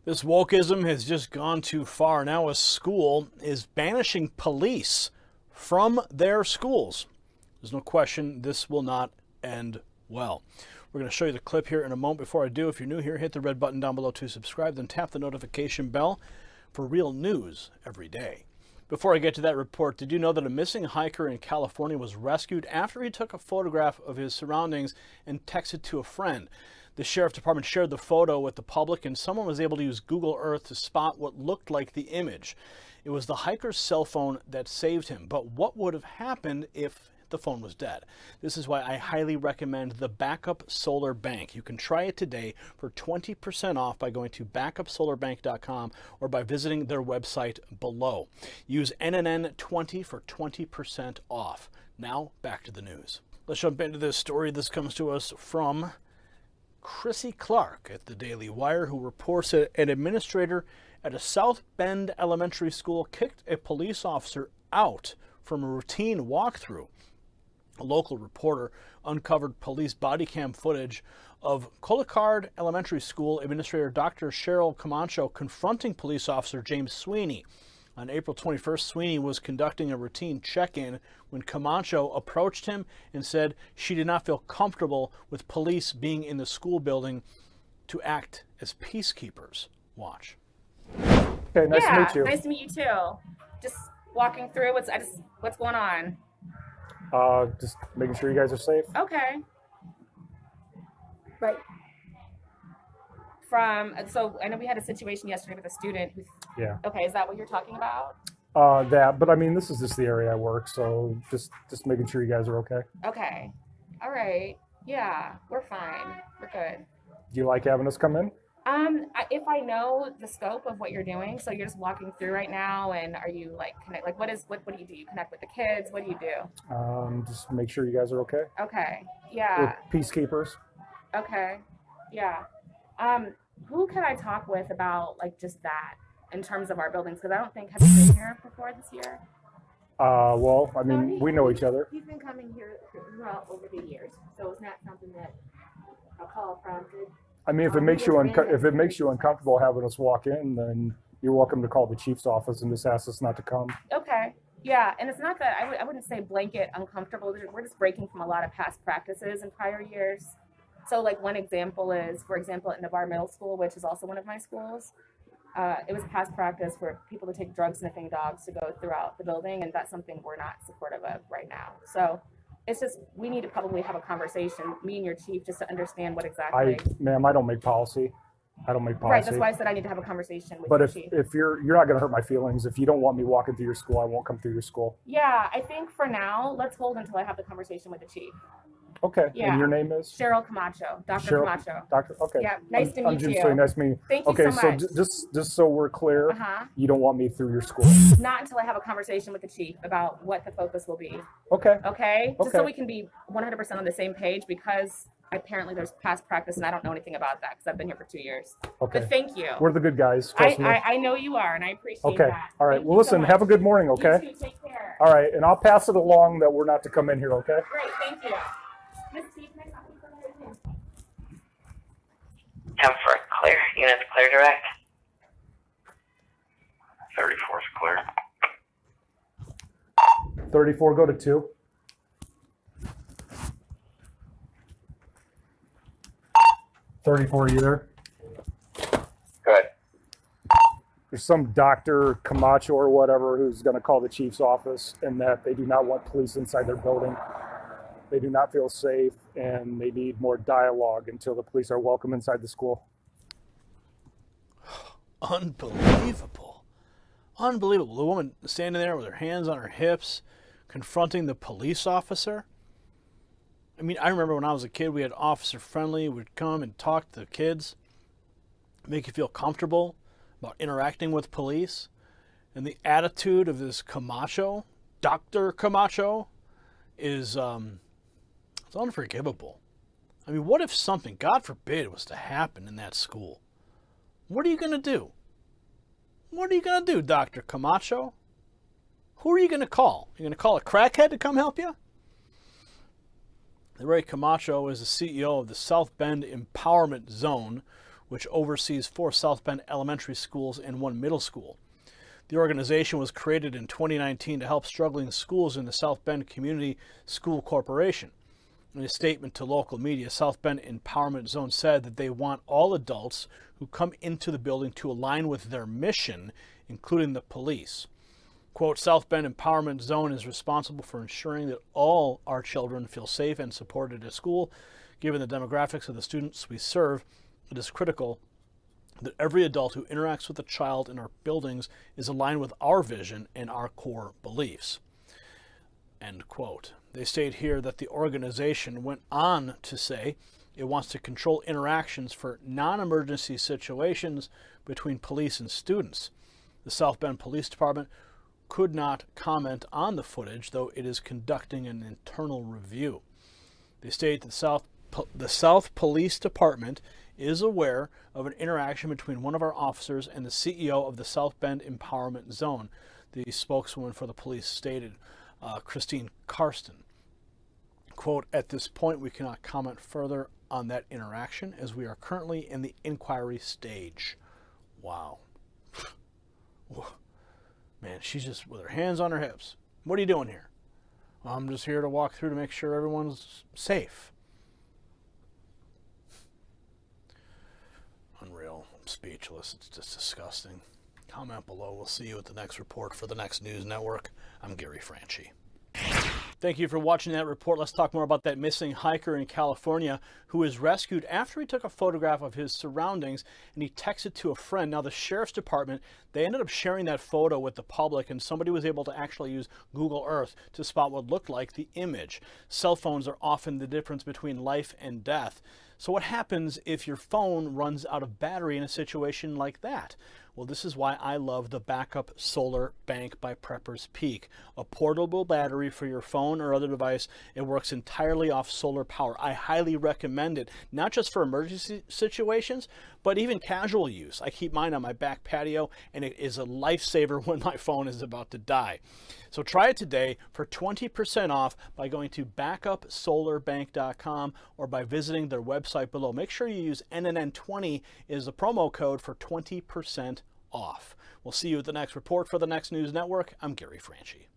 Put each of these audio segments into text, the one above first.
This wokeism has just gone too far. Now a school is banishing police from their schools. There's no question this will not end well. We're going to show you the clip here in a moment. Before I do, if you're new here, hit the red button down below to subscribe, then tap the notification bell for real news every day. Before I get to that report, did you know that a missing hiker in California was rescued after he took a photograph of his surroundings and texted to a friend? The sheriff's department shared the photo with the public, and someone was able to use Google Earth to spot what looked like the image. It was the hiker's cell phone that saved him, but what would have happened if the phone was dead? This is why I highly recommend the Backup Solar Bank. You can try it today for 20% off by going to backupsolarbank.com or by visiting their website below. Use NNN20 for 20% off. Now back to the news. Let's jump into this story. This comes to us from Chrissy Clark at the Daily Wire, who reports that an administrator at a South Bend elementary school kicked a police officer out from a routine walkthrough. A local reporter uncovered police body cam footage of Colicard Elementary School Administrator Dr. Cheryl Camacho confronting police officer James Sweeney. On April 21st, Sweeney was conducting a routine check-in when Camacho approached him and said she did not feel comfortable with police being in the school building to act as peacekeepers. Watch. Okay, nice to meet you. Nice to meet you too. Just walking through. What's going on? Just making sure you guys are safe. Okay. Right. So I know we had a situation yesterday with a student who's. Yeah. Okay, is that what you're talking about? But I mean, this is just the area I work, so just making sure you guys are okay. Okay. All right. Yeah, we're fine. We're good. Do you like having us come in? If I know the scope of what you're doing, so you're just walking through right now, and are you like connect? Like, what do you do? You connect with the kids? What do you do? Just make sure you guys are okay. Okay. Yeah. We're peacekeepers. Okay. Yeah. Who can I talk with about like just that in terms of our buildings? Because I don't think, have you been here before this year? Well, I mean, we know each other. He's been coming here throughout over the years, so it's not something that I'll call from. I mean, if it makes you uncomfortable having us walk in, then you're welcome to call the chief's office and just ask us not to come. Okay. Yeah, and it's not that I wouldn't say blanket uncomfortable. We're just breaking from a lot of past practices in prior years. So like one example is, for example, at Navarre Middle School, which is also one of my schools, it was past practice for people to take drug sniffing dogs to go throughout the building, and that's something we're not supportive of right now. So it's just, we need to probably have a conversation, me and your chief, just to understand what exactly. Ma'am, I don't make policy. I don't make policy. Right, that's why I said I need to have a conversation with your chief. But if you're not going to hurt my feelings, if you don't want me walking through your school, I won't come through your school. Yeah, I think for now, let's hold until I have the conversation with the chief. Okay. Yeah. And your name is? Cheryl Camacho. Dr. Camacho. Doctor. Okay. Yeah. Nice to meet you. I'm nice to meet you. Thank you so much. Okay. So just so we're clear, you don't want me through your school. Not until I have a conversation with the chief about what the focus will be. Okay. Okay. Just so we can be 100% on the same page, because apparently there's past practice and I don't know anything about that because I've been here for 2 years. Okay. But thank you. We're the good guys. I know you are, and I appreciate that. Okay. All right. Well, listen. Have a good morning. Okay. You too. Take care. All right. And I'll pass it along that we're not to come in here. Okay. Great. Thank you. Miss Steve, can I talk to you for a minute? 10 for clear. Units clear direct. 34 is clear. 34, go to 2. 34, are you there? Good. There's some Dr. Camacho or whatever who's going to call the chief's office, and that they do not want police inside their building. They do not feel safe, and they need more dialogue until the police are welcome inside the school. Unbelievable. Unbelievable. The woman standing there with her hands on her hips, confronting the police officer. I mean, I remember when I was a kid, we had Officer Friendly would come and talk to the kids, make you feel comfortable about interacting with police. And the attitude of this Camacho, Dr. Camacho, is it's unforgivable. I mean, what if something, God forbid, was to happen in that school? What are you going to do? What are you going to do, Dr. Camacho? Who are you going to call? You're going to call a crackhead to come help you? Ray Camacho is the CEO of the South Bend Empowerment Zone, which oversees 4 South Bend elementary schools and 1 middle school. The organization was created in 2019 to help struggling schools in the South Bend Community School Corporation. In a statement to local media, South Bend Empowerment Zone said that they want all adults who come into the building to align with their mission, including the police. Quote, South Bend Empowerment Zone is responsible for ensuring that all our children feel safe and supported at school. Given the demographics of the students we serve, it is critical that every adult who interacts with a child in our buildings is aligned with our vision and our core beliefs. End quote. They state here that the organization went on to say it wants to control interactions for non-emergency situations between police and students. The South Bend Police Department could not comment on the footage, though it is conducting an internal review. They state that the South Police Department is aware of an interaction between one of our officers and the CEO of the South Bend Empowerment Zone, the spokeswoman for the police stated, Christine Karsten. Quote, at this point, we cannot comment further on that interaction as we are currently in the inquiry stage. Wow. Man, she's just with her hands on her hips. What are you doing here? Well, I'm just here to walk through to make sure everyone's safe. Unreal. I'm speechless. It's just disgusting. Comment below. We'll see you at the next report for the Next News Network. I'm Gary Franchi. Thank you for watching that report. Let's talk more about that missing hiker in California who was rescued after he took a photograph of his surroundings and he texted to a friend. Now, the sheriff's department, they ended up sharing that photo with the public, and somebody was able to actually use Google Earth to spot what looked like the image. Cell phones are often the difference between life and death. So what happens if your phone runs out of battery in a situation like that? Well, this is why I love the Backup Solar Bank by Prepper's Peak, a portable battery for your phone or other device. It works entirely off solar power. I highly recommend it, not just for emergency situations, but even casual use. I keep mine on my back patio, and it is a lifesaver when my phone is about to die. So try it today for 20% off by going to backupsolarbank.com or by visiting their website below. Make sure you use NNN20 is the promo code for 20% off. We'll see you at the next report for the Next News Network. I'm Gary Franchi.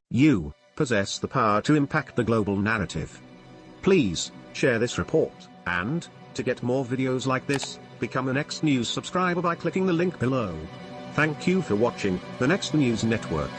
You possess the power to impact the global narrative. Please share this report, and to get more videos like this, become a Next News subscriber by clicking the link below. Thank you for watching the Next News Network.